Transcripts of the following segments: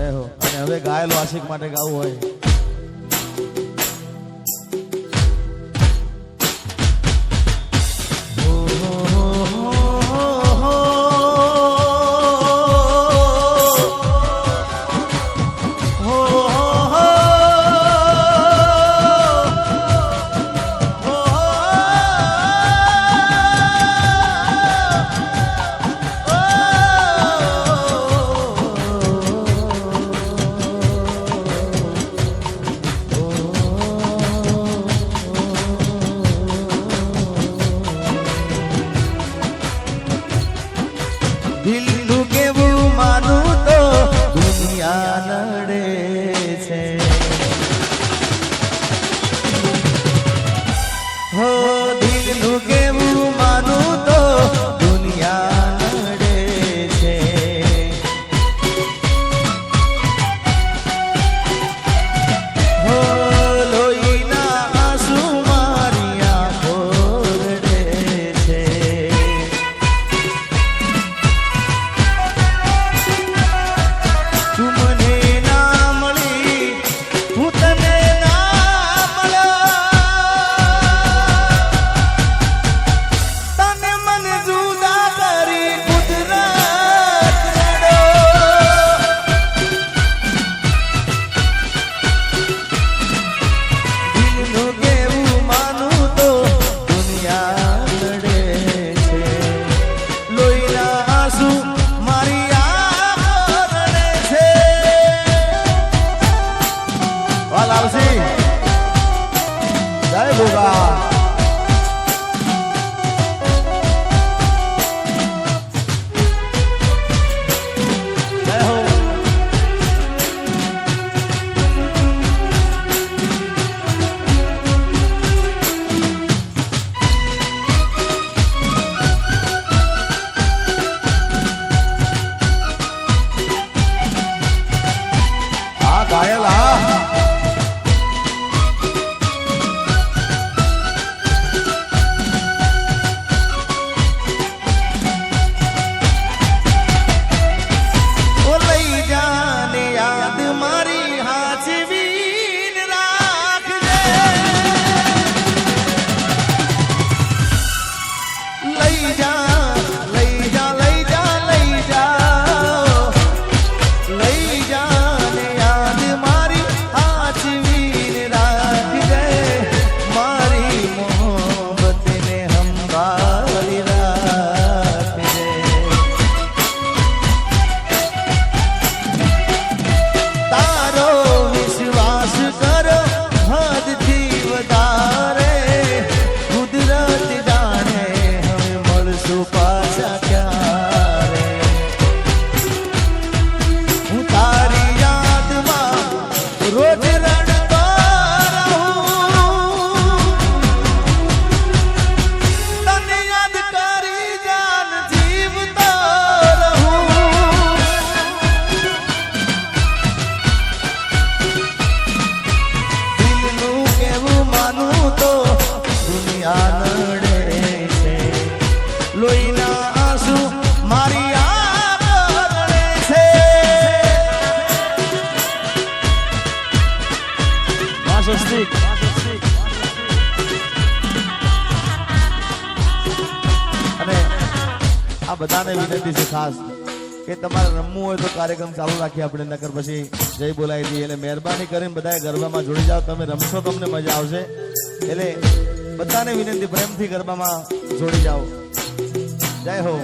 અને હવે ગાયેલો આશિક માટે ગાવું હોય દિલનું કેવું માનું તો દુનિયા નડે છે હો દિલનું કેવું માનું તો દુનિયા નડે છે હો લોહીના આંસુ મારી આંખો રડે છે તું મને ના મળી હું તને ના મળ્યો તને મને જુદા કરી કુદરત દિલનું કેવું માનું તો દુનિયા નડે છે લોહીના આંસુ મારી લાલસી જય ભોગા જય હો આ ઘાયલ લોહીના આંસુ મારી આંખો રડે છે અને આ બધાને વિનંતી છે ખાસ કે તમારે રમવું હોય તો કાર્યક્રમ ચાલુ રાખીએ આપણે નકર પછી જય બોલાવી દઈએ એટલે મહેરબાની કરીને બધાએ ગરબામાં જોડી જાઓ તમે રમશો તમને મજા આવશે એટલે બધાને વિનંતી પ્રેમથી ગરબામાં જોડી જાઓ જય હો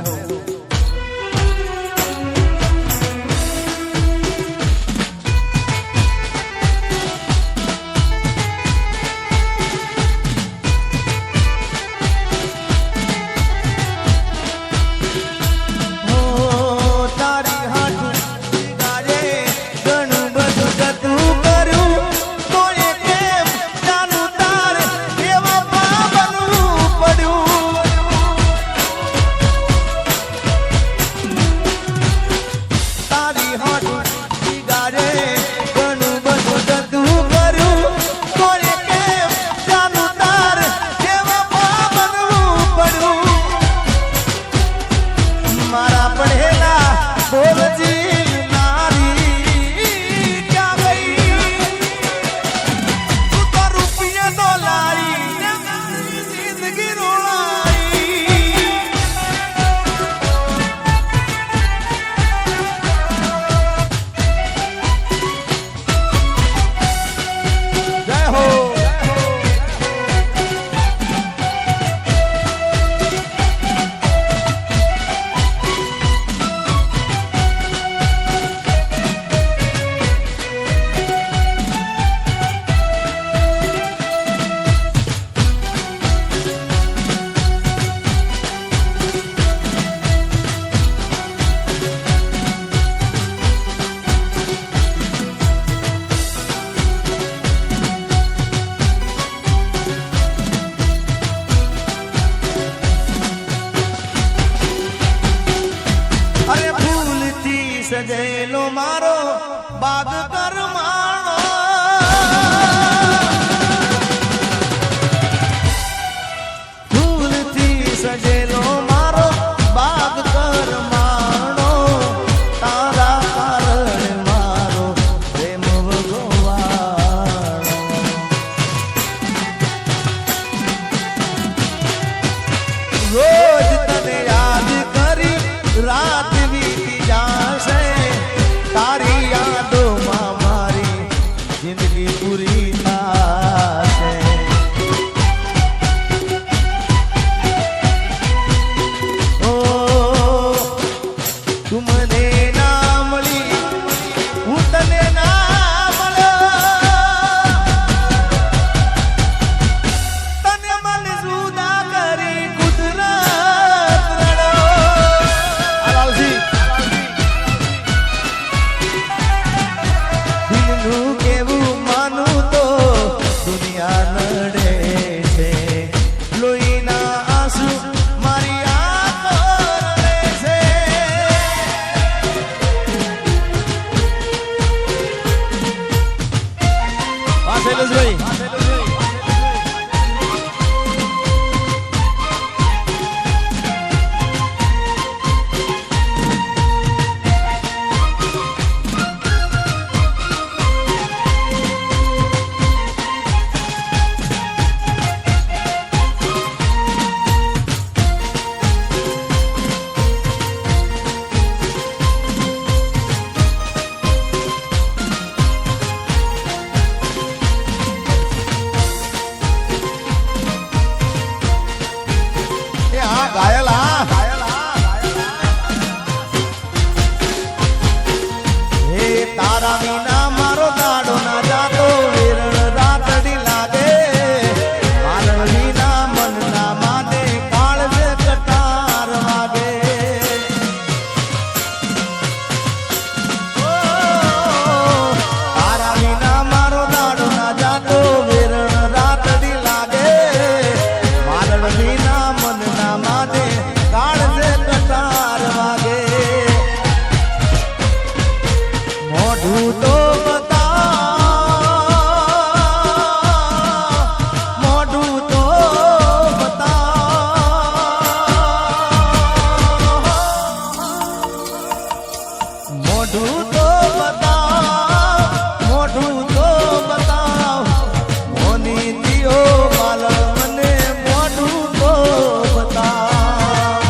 સજેલો મારો બાગ કરમાણો ફૂલથી સજેલો મારો બાગ કરમાણો તારા કારણે મારો પ્રેમ ભગવાન રોજ તને યાદ કરી રાત વીતી જાશે તારી યાદોમાં મારી જિંદગી પૂરી થાશે ઓ તું મને ના મળી હું તને ના મળ્યો તને મને જુદા કરી કુદરત રડો અલાઉજી દિલનું કેવું માનું તો દુનિયા નડે છે લોહીના આંસુ મારી આંખો રડે છે વાહ શૈલેષભાઈ એ હા ઘાયલ હે તારા વિના મારો દાડો ના જાતો વેરણ રાતડી લાગે મારણ વિના મન ના માને કાળજે કટાર વાગે ઓ, તારા વિના મારો દાડો ના જાતો વેરણ રાતડી લાગે મારણ વિના મન ના માને કાળજે કટાર વાગે મોઢું તો બતાવ મોઢું તો બતાવ મોઢું તો બતાવ મોઢું તો બતાવ મોની દિયો માલણ મને મોઢું તો બતાવ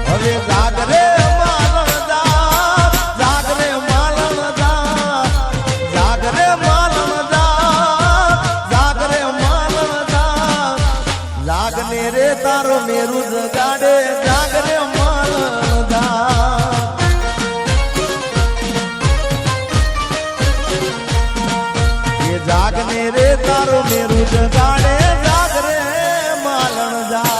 હવે જાગરે માલણ જા જાગરે માલણ જા જાગરે માલણ જા જાગરે માલણ જા જાગને રે તારો મેરુ જગાડે જાગરે માલણ જા એ જાગને રે તારો મેરુ જગાડે જાગરે માલણ જા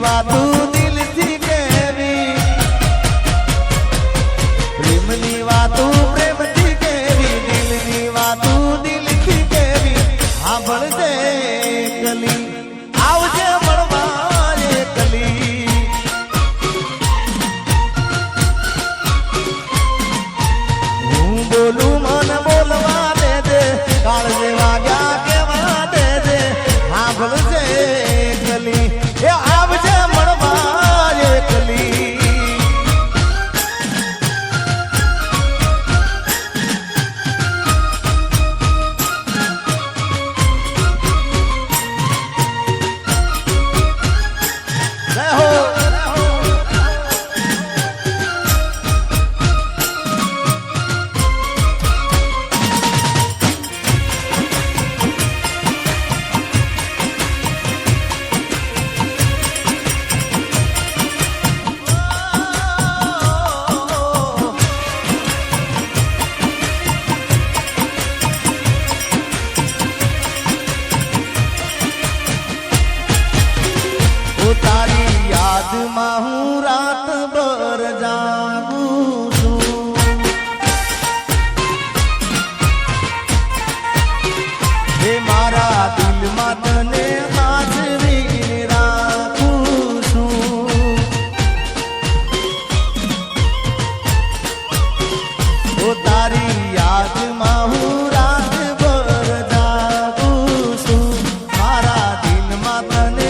વાતું દિલથી કેવી, પ્રેમની વાતું પ્રેમથી કેવી, દિલની વાતું દિલથી કેવી, સાંભળજે કલી આવજે મળવા એકલી. હું બોલું મન બોલવા દેજે, કાળજે વાગ્યા કેવા દેજે, સાંભળજે કલી એ આવજે મળવા એકલી. તારી યાદમાં હું રાતભર જાગું છું, હે મારા દિલમાં તને હાજરી રાખું છું. ઓ તારી યાદમાં હું રાતભર જાગું છું, મારા દિલમાં તને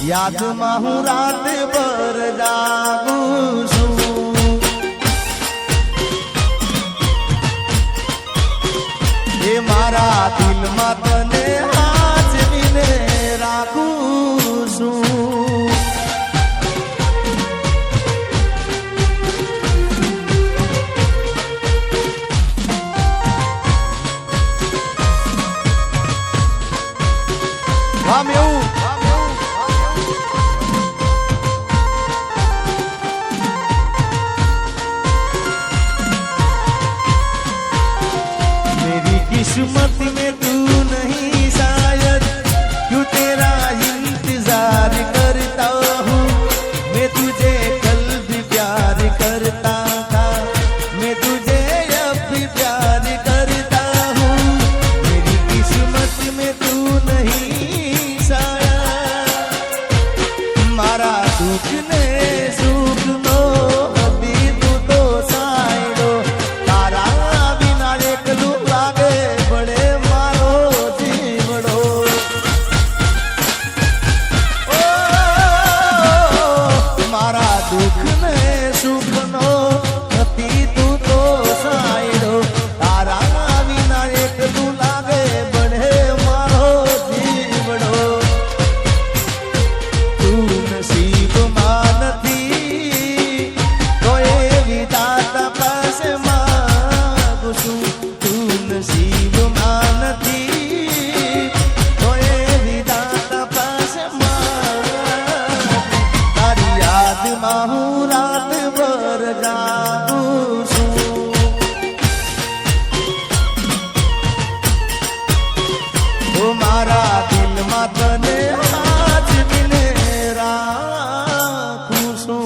યાદમાં હું રાતભર જાગું છું, એ મારા દિલમાં તને હાજરીને રાખું છું. આમ એવું किस्मत में तू नहीं शायद, क्यों तेरा इंतजार करता हूँ मैं, तुझे कल भी प्यार करता था, मैं तुझे अब भी प्यार करता हूँ. मेरी किस्मत में तू नहीं शायद, मारा दुख ने सुख नो अभी तू तो साइडो, तारा बिना एकलू लागे बड़े मारो जीवड़ो. ओ मारा दुख ने सुख नो अति तू तो साइडो, तारा बिना एकलू लागे बड़े मारो जीवड़ो. तू नसीब मानती तो ये विधाता पास मांगू છું, तू नसीब मानती तो ये विधाता पास मांगू. तारी यादમાં હું રાતભર જાગું છું, ઓ મારા દિલમાં તને હાજરીને રાખું છું.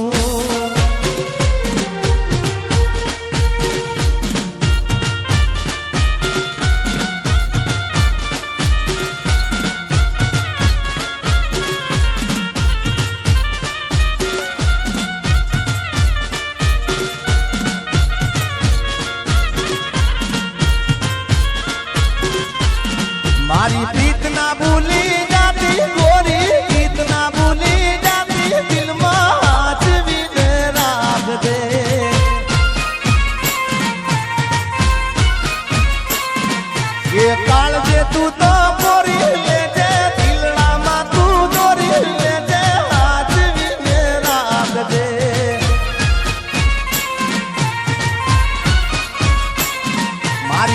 મારી પ્રીત ના ભૂલી જાતી ગોરી, પ્રીત ના ભૂલી જાતી, દિલમાં હાજરીને રાખજે. એ કાળજે તું તો મોરી લેજે, દિલડામાં તું દોરી લેજે, હાજરીને રાખજે. મારી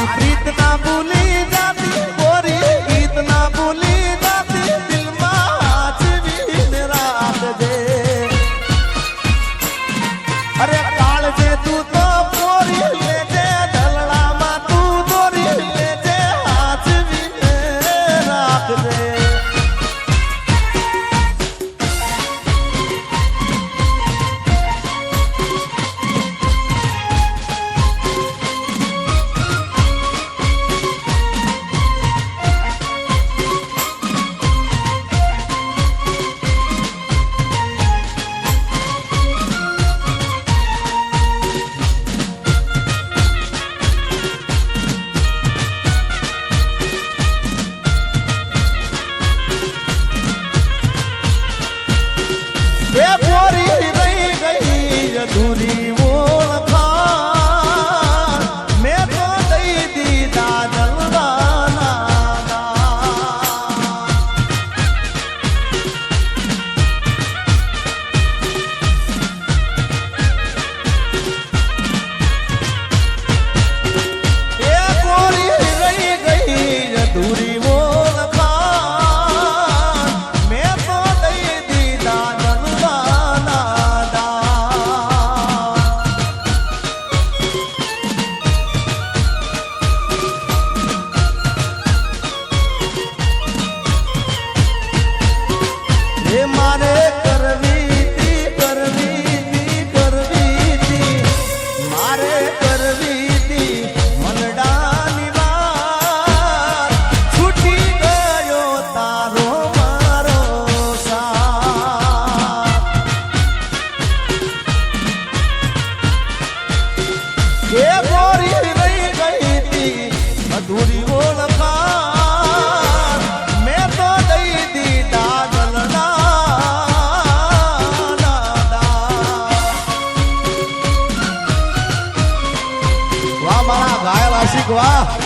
હાર્દિક વાહ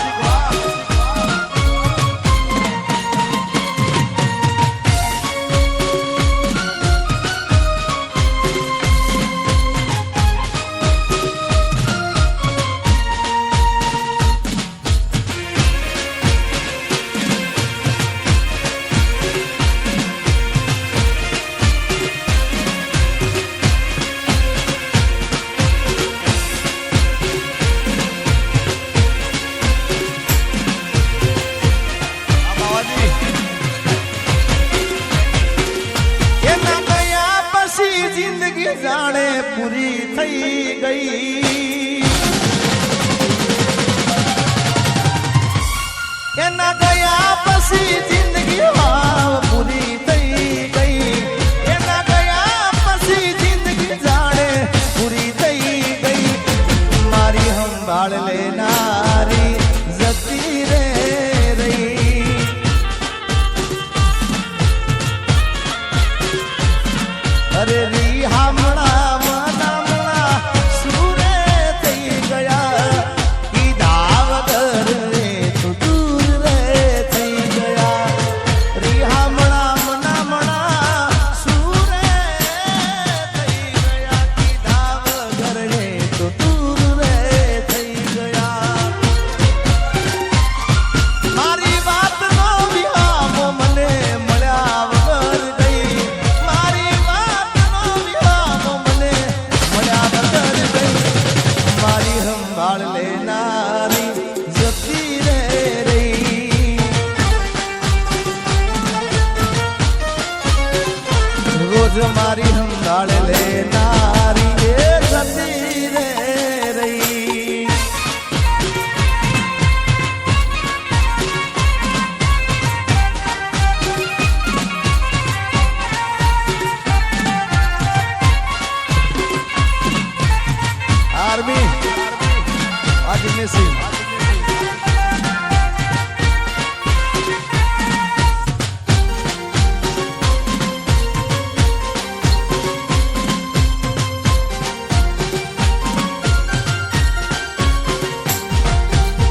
જાણે પૂરી થઈ ગઈ એના ગયા પછી જિંદગી પૂરી થઈ ગઈ એના ગયા પછી જિંદગી જાણે પૂરી થઈ ગઈ મારી સંભાળ લેનારી જતી રે રહી અરે રી હમણાં મારી સંભાળ લેનારી એ જતી રે રહી આર્મી આજે મેસી